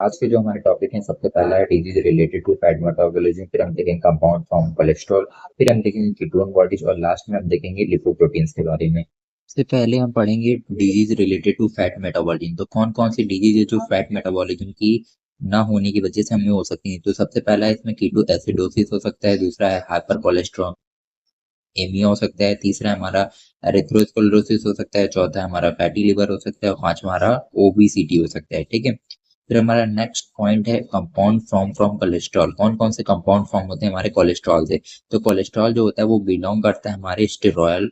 आज के जो हमारे टॉपिक हैं, सबसे पहला है disease related to fat metabolism, फिर हम देखेंगे कंपाउंड फ्रॉम कोलेस्ट्रॉल, फिर हम देखेंगे कीटोन बॉडीज और लास्ट में हम देखेंगे लिपोप्रोटीन्स के बारे में। सबसे पहले हम पढ़ेंगे disease related to fat metabolism. तो कौन कौन सी डिजीज है जो फैट मेटाबॉलिज्म की ना होने की वजह से हमें हो सकती है। तो सबसे पहला इसमें कीटो एसिडोसिस हो सकता है, दूसरा है हाइपर कोलेस्ट्रॉल एमिया हो सकता है, तीसरा हमारा एरिथ्रोस्क्लेरोसिस हो सकता है, चौथा हमारा फैटी लिवर हो सकता है और पांचवा हमारा ओबीसीटी हो सकता है। ठीक है, फिर हमारा नेक्स्ट पॉइंट है कंपाउंड फ्रॉम कोलेस्ट्रॉल। कौन कौन से कंपाउंड फॉर्म होते हैं हमारे कोलेस्ट्रॉल से। तो कोलेस्ट्रॉल जो होता है वो बिलोंग करता है हमारे स्टेरॉयल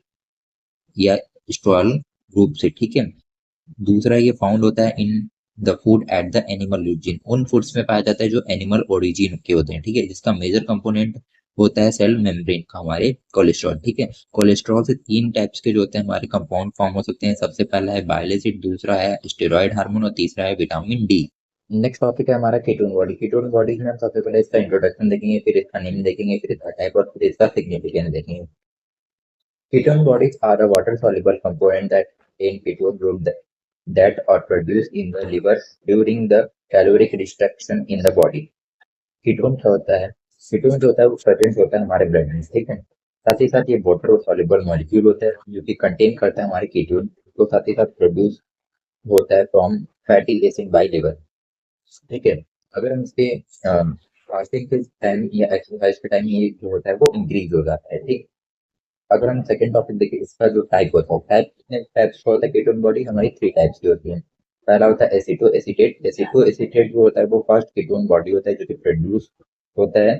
या स्टेरॉयल ग्रुप से। ठीक है, दूसरा ये फाउंड होता है in the food at the animal origin. उन फूड्स में पाया जाता है जो एनिमल ओरिजिन के होते हैं। ठीक है, जिसका मेजर कंपोनेंट होता है सेल मेम्ब्रेन का हमारे कोलेस्ट्रॉल। ठीक है, कोलेस्ट्रॉल से तीन टाइप्स के जो होते हैं हमारे कंपाउंड फॉर्म हो सकते हैं। सबसे पहला है बाइल एसिड, दूसरा है स्टेरॉइड हार्मोन और तीसरा है विटामिन डी। नेक्स्ट टॉपिक है हमारा कीटोन बॉडी। कीटोन बॉडीज में हम सबसे पहले इसका इंट्रोडक्शन देखेंगे, फिर इसका नेम देखेंगे, फिर इसका टाइप और फिर इसका सिग्निफिकेंस देखेंगे। Ketone bodies are a water-soluble component that contain ketone group that are produced in the liver during the caloric restriction in the body. Ketone क्या होता है? कीटोन जो होता है वो प्रेजेंट होता है हमारे ब्लड में। ठीक है, साथ ही साथ ये वाटर सॉल्युबल मॉलिक्यूल होता है जो कि कंटेन करता है हमारे कीटोन को, साथ ही साथ प्रोड्यूस होता है from fatty acid by liver. ठीक है, अगर हम इसके फास्टिंग के टाइम या एक्सरसाइज के टाइम ये जो होता है वो इंक्रीज हो जाता है। ठीक, अगर हम सेकंड टॉपिक देखें, इसका जो टाइप होता है, टाइप कितने टाइप्स का होता है कीटोन बॉडी, हमारी थ्री टाइप्स की होती है। पहला होता है एसिटो एसिटेट। एसिटो एसिटेट जो होता है वो फर्स्ट कीटोन बॉडी होता है जो कि प्रोड्यूस होता है।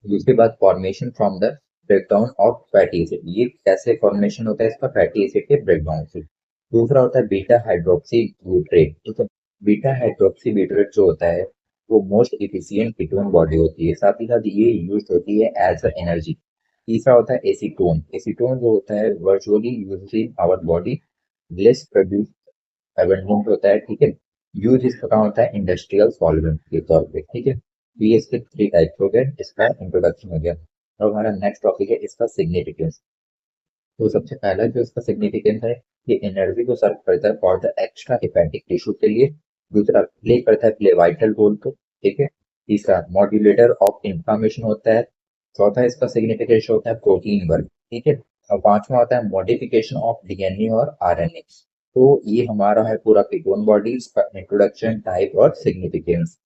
उसके बाद formation from the breakdown of fatty acid. ये कैसे फॉर्मेशन होता है इसका, फैटी एसिड के ब्रेकडाउन से। दूसरा होता है बीटा हाइड्रोक्सी ब्यूट्रेट। ठीक है, बीटा हाइड्रोक्सी ब्यूट्रेट जो होता है वो मोस्ट इफिशियंट कीटोन बॉडी होती है, साथ ही साथ ये यूज होती है एज अ एनर्जी। तीसरा होता है एसीटोन। एसीटोन जो होता है virtually use in our body, less produce abundant होता है। ठीक है, यूज इसका काम होता है इंडस्ट्रियल सॉल्वेंट के तौर पे। ठीक है, तो ये इसके थ्री टाइप्स हो गए, इसका इंट्रोडक्शन हो गया। और हमारा नेक्स्ट टॉपिक है इसका सिग्निफिकेंस। तो सबसे पहला जो इसका सिग्निफिकेंस है, ये एनर्जी को सर्व करता है for the extra hepatic tissue के लिए। दूसरा प्ले करता है प्ले वाइटल रोल को। ठीक है, तीसरा मॉड्यूलेटर ऑफ इंफ्लामेशन होता है। चौथा इसका सिग्निफिकेंस होता है प्रोटीन वर्क। ठीक है, और पांचवा होता है मॉडिफिकेशन ऑफ डीएनए और आरएनए। तो ये हमारा है पूरा कीटोन बॉडीज का इंट्रोडक्शन, टाइप और सिग्निफिकेंस।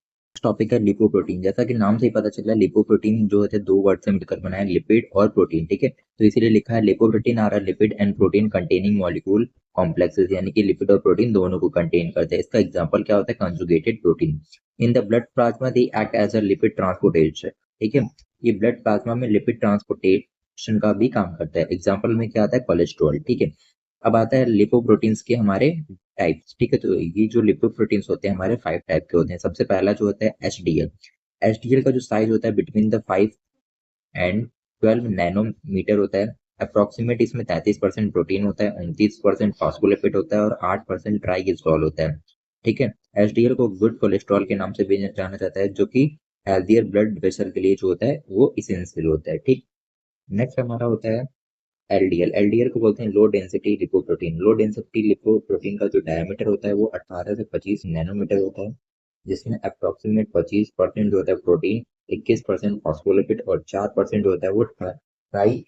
टॉपिक है लिपोप्रोटीन। जैसा कि नाम से ही पता चल रहा है, लिपोप्रोटीन जो है दो वर्ड से मिलकर बना है, लिपिड और प्रोटीन। ठीक है, तो इसीलिए लिखा है lipoprotein are lipid and protein containing molecule complexes, यानी कि लिपिड और प्रोटीन दोनों को कंटेन करते हैं। इसका एग्जांपल क्या होता है, conjugated protein. In the blood plasma they act as a lipid transportation. ठीक है, ये ब्लड प्लाज्मा में लिपिड ट्रांसपोर्टेशन का भी काम करता है। एग्जाम्पल में क्या आता है, कोलेस्ट्रॉल। ठीक है, अब आता है लिपोप्रोटीन्स के हमारे टाइप्स। ठीक है, तो ये जो लिपोप्रोटीन्स होते हैं हमारे 5 टाइप के होते हैं। सबसे पहला जो होता है एचडीएल। एचडीएल का जो साइज होता है बिटवीन द 5 एंड 12 नैनोमीटर होता है। अप्रोक्सीमेट इसमें 33% प्रोटीन होता है, 29% फॉस्फोलिपिड होता है और 8% ट्राइग्लिसरॉल होता है। ठीक है, एचडीएल को गुड कोलेस्ट्रॉल के नाम से भी जाना जाता है, जो कि हेल्थियर ब्लड वेसल के लिए जो होता है वो इसेंशियल होता है। ठीक, नेक्स्ट हमारा होता है एलडीएल। एलडीएल को बोलते हैं low density lipoprotein. Low density lipoprotein का जो डायमीटर होता है वो 18 से 25 नैनोमीटर होता है, जिसमें अप्रोक्सीमेट 25% जो होता है प्रोटीन, 21% फॉस्फोलिपिड और 4% होता है वो ट्राई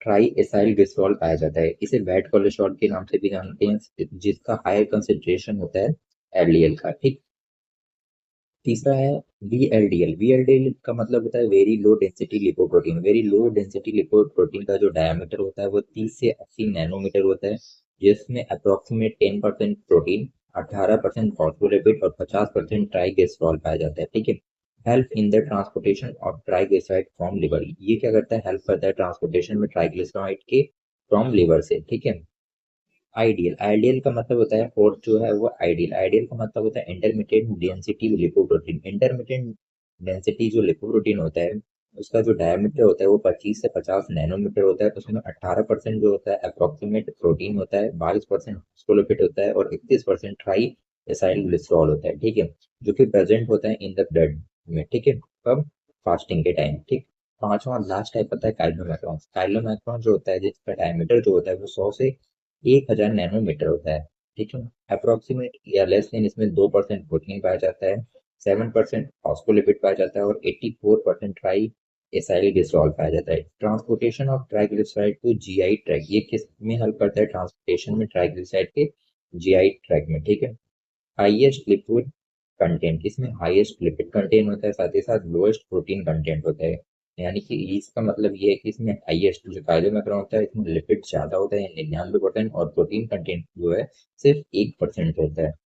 ट्राई एसाइल ग्लिसरॉल पाया जाता है। इसे बैड कोलेस्ट्रॉल के नाम से भी जानते हैं, जिसका हायर कंसेंट्रेशन होता है एलडीएल का। ठीक, तीसरा है वीएलडीएल। वीएलडीएल का मतलब होता है very low density lipoprotein. Very low density lipoprotein का जो डायमीटर होता है वो 30 से 80 नैनोमीटर होता है, जिसमें अप्रोक्सीमेट 10% प्रोटीन, 18% फॉस्फोलिपिड और 50% ट्राइग्लिसरॉल पाया जाता है। ठीक है, help in the transportation of triglyceride from liver. ये क्या करता है, हेल्प करता है ट्रांसपोर्टेशन में ट्राइग्लिसराइड के फ्रॉम लिवर से। ठीक है, आइडियल। आइडियल का मतलब होता है फोर्थ जो है वो आइडियल। आइडियल का मतलब होता है intermediate density lipoprotein. Intermediate density जो लिपोप्रोटीन होता है उसका जो डायमीटर होता है वो 25 से 50 नैनोमीटर होता है। उसमें 18% जो होता है अप्रोक्सीमेट प्रोटीन होता है, 22% फॉस्फोलिपिड होता है और 31% ट्राई एसाइल ग्लिसरॉल होता है। ठीक है, जो कि प्रेजेंट होता है इन द ब्लड में। ठीक है, कब, फास्टिंग के टाइम। ठीक, पांचवा लास्ट टाइप होता है काइलोमैक्रॉन। काइलोमैक्रॉन जो होता है जिसका डायमीटर जो होता है वो 100 से 1000 नैनोमीटर होता है। ठीक है। अप्रोक्सीमेट या लेस देन इसमें 2% प्रोटीन पाया जाता है, 7% फॉस्फोलिपिड पाया जाता है और 84% ट्राई एसाइल ग्लिसरॉल पाया जाता है। Transportation of triglyceride to GI track, ये किस में हेल्प करता है? ट्रांसपोर्टेशन में ट्राइग्लिसराइड के जीआई ट्रैक में। ठीक है। हाईएस्ट लिपिड कंटेंट, इसमें हाईएस्ट लिपिड कंटेंट होता है, साथ ही साथ लोएस्ट प्रोटीन कंटेंट होता है। यानी कि इसका मतलब ये है कि इसमें हाईएस्ट जो काइलोमेक्रोन होता है इसमें लिपिड ज्यादा होता है 99%, और प्रोटीन कंटेंट जो है सिर्फ 1% होता है।